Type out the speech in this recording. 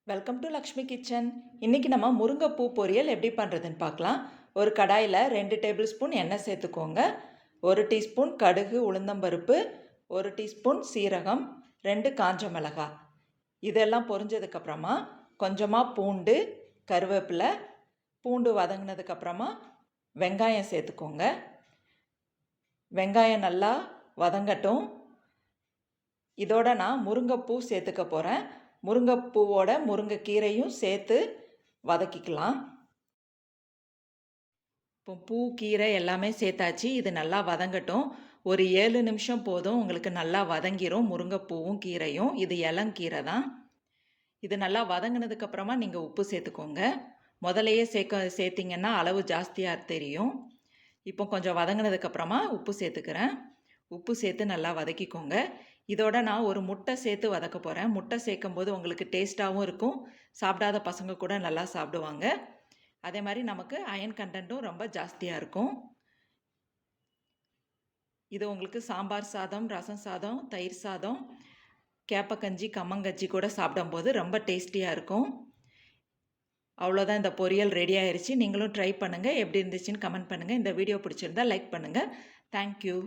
Welcome to Lakshmi kitchen. இன்றைக்கி நம்ம முருங்கைப்பூ பொரியல் எப்படி பண்ணுறதுன்னு பார்க்கலாம். ஒரு கடாயில் 2 டேபிள் ஸ்பூன் எண்ணெய் சேர்த்துக்கோங்க. 1 டீஸ்பூன் கடுகு உளுந்தம்பருப்பு, 1 டீஸ்பூன் சீரகம், 2 காஞ்ச மிளகாய். இதெல்லாம் பொரிஞ்சதுக்கப்புறமா கொஞ்சமாக பூண்டு, கருவேப்பிலை, பூண்டு வதங்கினதுக்கப்புறமா வெங்காயம் சேர்த்துக்கோங்க. வெங்காயம் நல்லா வதங்கட்டும். இதோட நான் முருங்கைப்பூ சேர்த்துக்க போகிறேன். முருங்கைப்பூவோட முருங்கைக்கீரையும் சேர்த்து வதக்கிக்கலாம். இப்போ பூ கீரை எல்லாமே சேர்த்தாச்சு. இது நல்லா வதங்கட்டும். ஒரு 7 நிமிஷம் போதும், உங்களுக்கு நல்லா வதங்கிரும். முருங்கைப்பூவும் கீரையும். இது இளங்கீரை தான். இது நல்லா வதங்கினதுக்கப்புறமா நீங்கள் உப்பு சேர்த்துக்கோங்க. முதலையே சேர்த்திங்கன்னா அளவு ஜாஸ்தியாக தெரியும். இப்போ கொஞ்சம் வதங்கினதுக்கப்புறமா உப்பு சேர்த்துக்கிறேன். உப்பு சேர்த்து நல்லா வதக்கிக்கோங்க. இதோட நான் ஒரு முட்டை சேர்த்து வதக்க போகிறேன். முட்டை சேர்க்கும்போது உங்களுக்கு டேஸ்ட்டாகவும் இருக்கும். சாப்பிடாத பசங்க கூட நல்லா சாப்பிடுவாங்க. அதே மாதிரி நமக்கு அயன் கண்டென்ட்டும் ரொம்ப ஜாஸ்தியாக இருக்கும். இது உங்களுக்கு சாம்பார் சாதம், ரசம் சாதம், தயிர் சாதம், கேப்பக்கஞ்சி, கம்மங்கஞ்சி கூட சாப்பிடும்போது ரொம்ப டேஸ்டியாக இருக்கும். அவ்வளோதான், இந்த பொரியல் ரெடி ஆயிடுச்சு. நீங்களும் ட்ரை பண்ணுங்கள். எப்படி இருந்துச்சுன்னு கமெண்ட் பண்ணுங்கள். இந்த வீடியோ பிடிச்சிருந்தா லைக் பண்ணுங்கள். தேங்க்யூ.